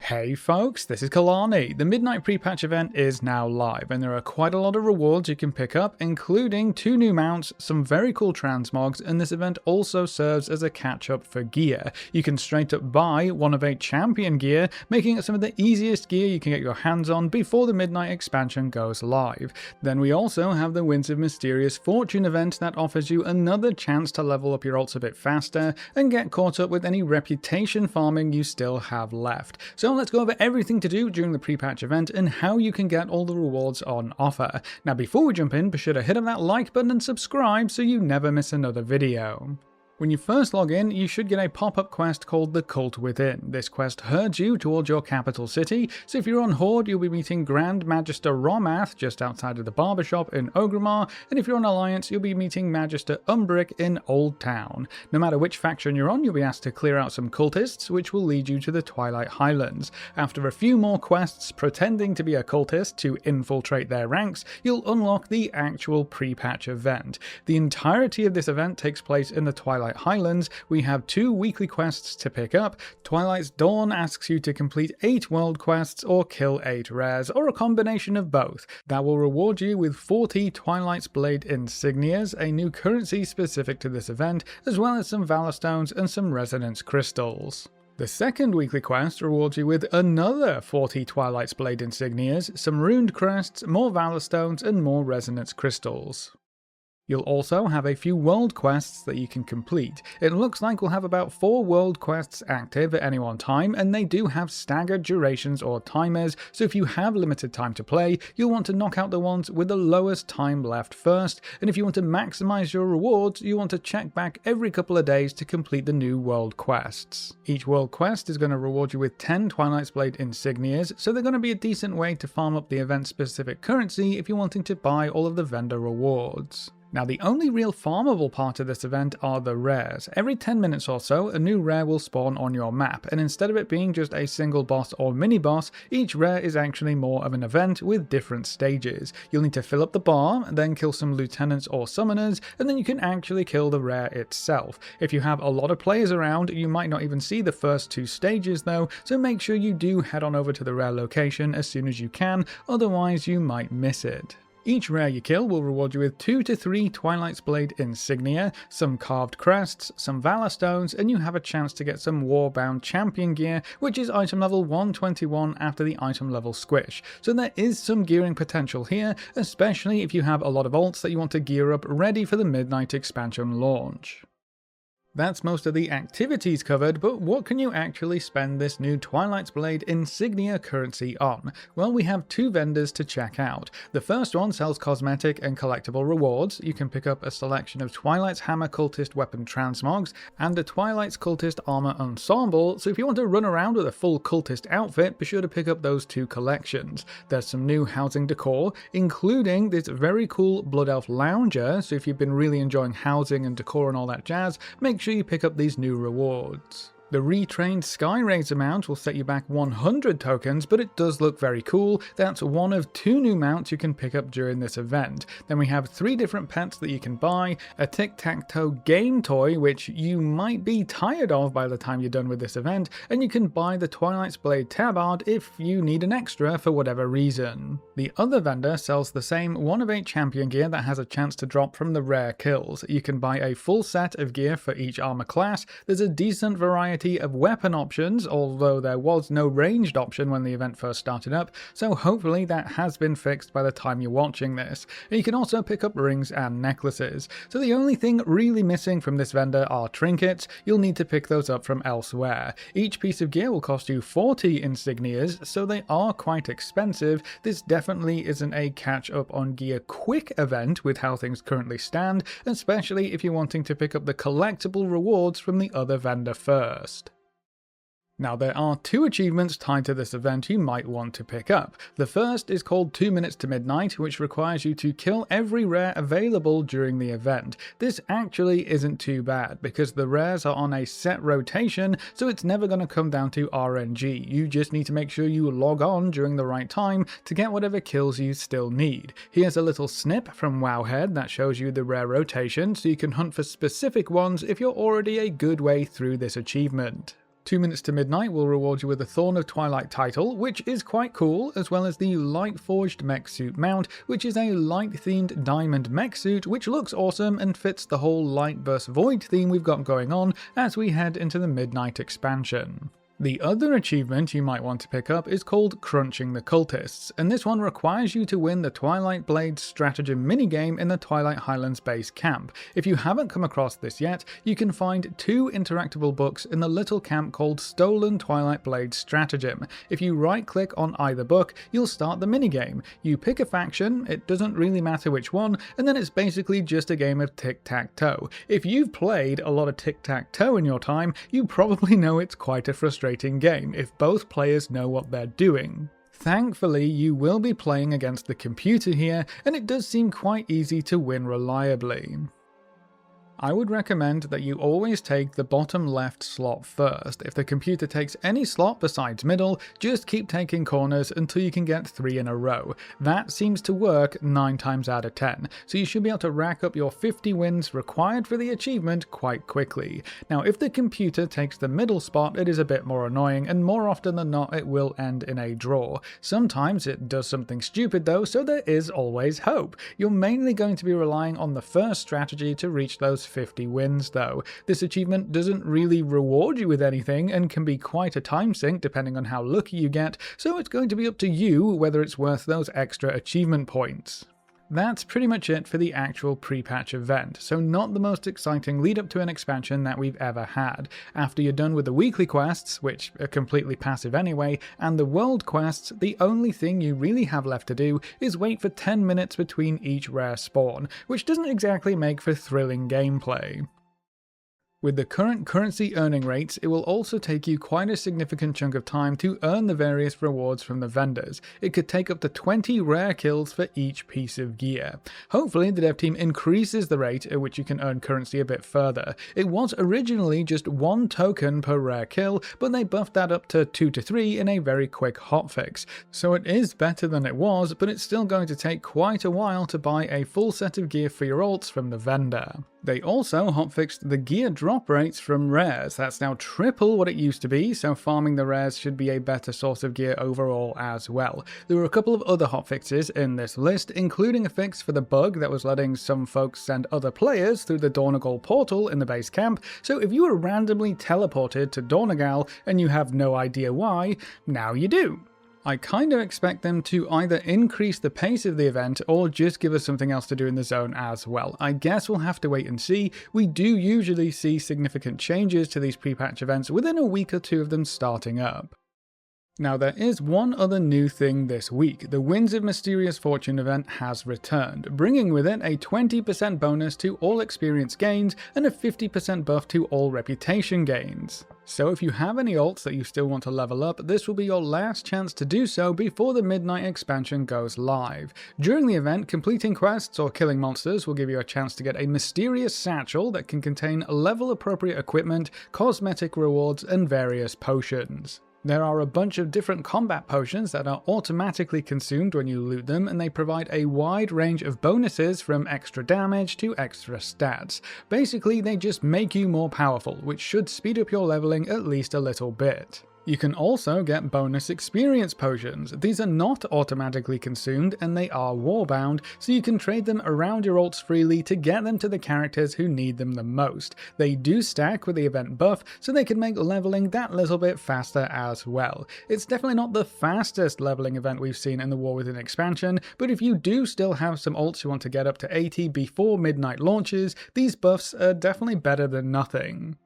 Hey folks, this is Kalani. The Midnight Prepatch event is now live, and there are quite a lot of rewards you can pick up, including 2 new mounts, some very cool transmogs, and this event also serves as a catch-up for gear. You can straight up buy one of 8 champion gear, making it some of the easiest gear you can get your hands on before the Midnight expansion goes live. Then we also have the Winds of Mysterious Fortune event that offers you another chance to level up your ults a bit faster and get caught up with any reputation farming you still have left. So let's go over everything to do during the pre-patch event and how you can get all the rewards on offer. Now before we jump in, be sure to hit that like button and subscribe so you never miss another video. When you first log in, you should get a pop-up quest called the Cult Within. This quest herds you towards your capital city, so if you're on Horde, you'll be meeting Grand Magister Romath just outside of the barbershop in Orgrimmar, and if you're on Alliance, you'll be meeting Magister Umbric in Old Town. No matter which faction you're on, you'll be asked to clear out some cultists, which will lead you to the Twilight Highlands. After a few more quests pretending to be a cultist to infiltrate their ranks, you'll unlock the actual pre-patch event. The entirety of this event takes place in the Twilight Highlands. We have 2 weekly quests to pick up. Twilight's Dawn asks you to complete 8 world quests or kill 8 rares, or a combination of both. That will reward you with 40 Twilight's Blade insignias, a new currency specific to this event, as well as some Valor Stones and some Resonance Crystals. The second weekly quest rewards you with another 40 Twilight's Blade insignias, some Runed Crests, more Valor Stones, and more Resonance Crystals. You'll also have a few world quests that you can complete. It looks like we'll have about 4 world quests active at any one time, and they do have staggered durations or timers, so if you have limited time to play, you'll want to knock out the ones with the lowest time left first, and if you want to maximize your rewards, you want to check back every couple of days to complete the new world quests. Each world quest is going to reward you with 10 Twilight's Blade insignias, so they're going to be a decent way to farm up the event-specific currency if you're wanting to buy all of the vendor rewards. Now the only real farmable part of this event are the rares. Every 10 minutes or so, a new rare will spawn on your map, and instead of it being just a single boss or mini boss, each rare is actually more of an event with different stages. You'll need to fill up the bar, then kill some lieutenants or summoners, and then you can actually kill the rare itself. If you have a lot of players around, you might not even see the first 2 stages though, so make sure you do head on over to the rare location as soon as you can, otherwise you might miss it. Each rare you kill will reward you with 2 to 3 Twilight's Blade insignia, some carved crests, some Valor Stones, and you have a chance to get some Warbound champion gear, which is item level 121 after the item level squish. So there is some gearing potential here, especially if you have a lot of ults that you want to gear up ready for the Midnight expansion launch. That's most of the activities covered, but what can you actually spend this new Twilight's Blade insignia currency on? Well, we have 2 vendors to check out. The first one sells cosmetic and collectible rewards. You can pick up a selection of Twilight's Hammer Cultist weapon transmogs and a Twilight's Cultist armor ensemble, so if you want to run around with a full cultist outfit, be sure to pick up those 2 collections. There's some new housing decor, including this very cool Blood Elf lounger, so if you've been really enjoying housing and decor and all that jazz, make sure you pick up these new rewards. The retrained Skyrazor mount will set you back 100 tokens, but it does look very cool. That's one of 2 new mounts you can pick up during this event. Then we have 3 different pets that you can buy, a tic-tac-toe game toy, which you might be tired of by the time you're done with this event, and you can buy the Twilight's Blade tabard if you need an extra for whatever reason. The other vendor sells the same 1 of 8 champion gear that has a chance to drop from the rare kills. You can buy a full set of gear for each armor class. There's a decent variety of weapon options, although there was no ranged option when the event first started up, so hopefully that has been fixed by the time you're watching this. You can also pick up rings and necklaces. So the only thing really missing from this vendor are trinkets. You'll need to pick those up from elsewhere. Each piece of gear will cost you 40 insignias, so they are quite expensive. This definitely isn't a catch up on gear quick event with how things currently stand, especially if you're wanting to pick up the collectible rewards from the other vendor first. Now there are 2 achievements tied to this event you might want to pick up. The first is called 2 minutes to midnight, which requires you to kill every rare available during the event. This actually isn't too bad because the rares are on a set rotation, so it's never going to come down to RNG. You just need to make sure you log on during the right time to get whatever kills you still need. Here's a little snip from Wowhead that shows you the rare rotation, so you can hunt for specific ones if you're already a good way through this achievement. 2 Minutes to Midnight will reward you with a Thorn of Twilight title, which is quite cool, as well as the Light Forged Mech Suit mount, which is a light-themed diamond mech suit, which looks awesome and fits the whole Light vs. Void theme we've got going on as we head into the Midnight expansion. The other achievement you might want to pick up is called Crunching the Cultists, and this one requires you to win the Twilight Blades stratagem minigame in the Twilight Highlands base camp. If you haven't come across this yet, you can find 2 interactable books in the little camp called Stolen Twilight Blades Stratagem. If you right-click on either book, you'll start the minigame. You pick a faction, it doesn't really matter which one, and then it's basically just a game of tic-tac-toe. If you've played a lot of tic-tac-toe in your time, you probably know it's quite a frustrating game if both players know what they're doing. Thankfully, you will be playing against the computer here, and it does seem quite easy to win reliably. I would recommend that you always take the bottom left slot first. If the computer takes any slot besides middle, just keep taking corners until you can get 3 in a row. That seems to work 9 times out of 10, so you should be able to rack up your 50 wins required for the achievement quite quickly. Now, if the computer takes the middle spot, it is a bit more annoying, and more often than not it will end in a draw. Sometimes it does something stupid though, so there is always hope. You're mainly going to be relying on the first strategy to reach those 50 wins though. This achievement doesn't really reward you with anything and can be quite a time sink depending on how lucky you get, so it's going to be up to you whether it's worth those extra achievement points. That's pretty much it for the actual pre-patch event, so not the most exciting lead up to an expansion that we've ever had. After you're done with the weekly quests, which are completely passive anyway, and the world quests, the only thing you really have left to do is wait for 10 minutes between each rare spawn, which doesn't exactly make for thrilling gameplay. With the current currency earning rates, it will also take you quite a significant chunk of time to earn the various rewards from the vendors. It could take up to 20 rare kills for each piece of gear. Hopefully the dev team increases the rate at which you can earn currency a bit further. It was originally just 1 token per rare kill, but they buffed that up to 2 to 3 in a very quick hotfix. So it is better than it was, but it's still going to take quite a while to buy a full set of gear for your alts from the vendor. They also hotfixed the gear drop rates from rares. That's now triple what it used to be, so farming the rares should be a better source of gear overall as well. There were a couple of other hotfixes in this list, including a fix for the bug that was letting some folks send other players through the Dornagal portal in the base camp, so if you were randomly teleported to Dornagal and you have no idea why, now you do. I kind of expect them to either increase the pace of the event or just give us something else to do in the zone as well. I guess we'll have to wait and see. We do usually see significant changes to these pre-patch events within a week or 2 of them starting up. Now there is one other new thing this week. The Winds of Mysterious Fortune event has returned, bringing with it a 20% bonus to all experience gains and a 50% buff to all reputation gains. So if you have any alts that you still want to level up, this will be your last chance to do so before the Midnight expansion goes live. During the event, completing quests or killing monsters will give you a chance to get a mysterious satchel that can contain level appropriate equipment, cosmetic rewards, and various potions. There are a bunch of different combat potions that are automatically consumed when you loot them, and they provide a wide range of bonuses from extra damage to extra stats. Basically, they just make you more powerful, which should speed up your leveling at least a little bit. You can also get bonus experience potions. These are not automatically consumed and they are warbound, so you can trade them around your alts freely to get them to the characters who need them the most. They do stack with the event buff, so they can make leveling that little bit faster as well. It's definitely not the fastest leveling event we've seen in the War Within expansion, but if you do still have some alts you want to get up to 80 before Midnight launches, these buffs are definitely better than nothing.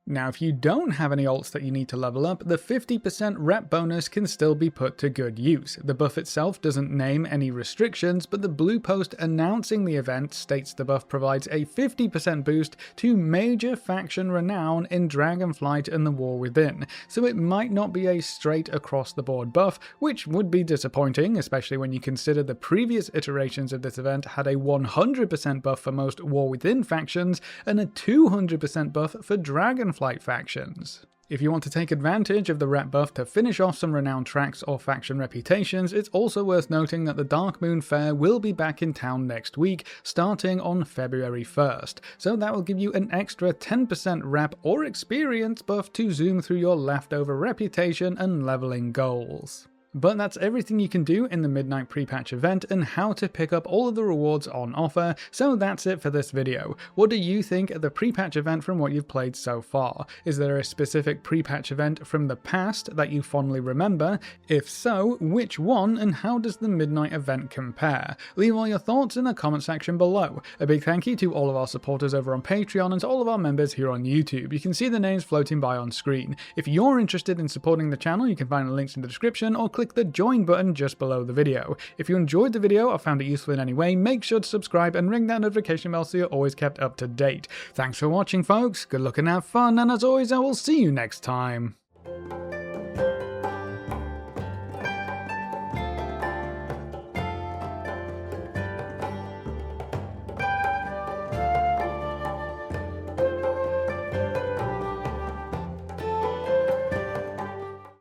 Now, if you don't have any alts that you need to level up, the 50% rep bonus can still be put to good use. The buff itself doesn't name any restrictions, but the blue post announcing the event states the buff provides a 50% boost to major faction renown in Dragonflight and the War Within, so it might not be a straight across the board buff, which would be disappointing, especially when you consider the previous iterations of this event had a 100% buff for most War Within factions and a 200% buff for Dragonflight factions. If you want to take advantage of the rep buff to finish off some renowned tracks or faction reputations, it's also worth noting that the Dark Moon Fair will be back in town next week, starting on February 1st, so that will give you an extra 10% rep or experience buff to zoom through your leftover reputation and leveling goals. But that's everything you can do in the Midnight Prepatch event and how to pick up all of the rewards on offer, so that's it for this video. What do you think of the Prepatch event from what you've played so far? Is there a specific Prepatch event from the past that you fondly remember? If so, which one, and how does the Midnight event compare? Leave all your thoughts in the comment section below. A big thank you to all of our supporters over on Patreon and to all of our members here on YouTube. You can see the names floating by on screen. If you're interested in supporting the channel, you can find the links in the description or click the join button just below the video. If you enjoyed the video or found it useful in any way, make sure to subscribe and ring that notification bell so you're always kept up to date. Thanks for watching, folks, good luck and have fun, and as always I will see you next time.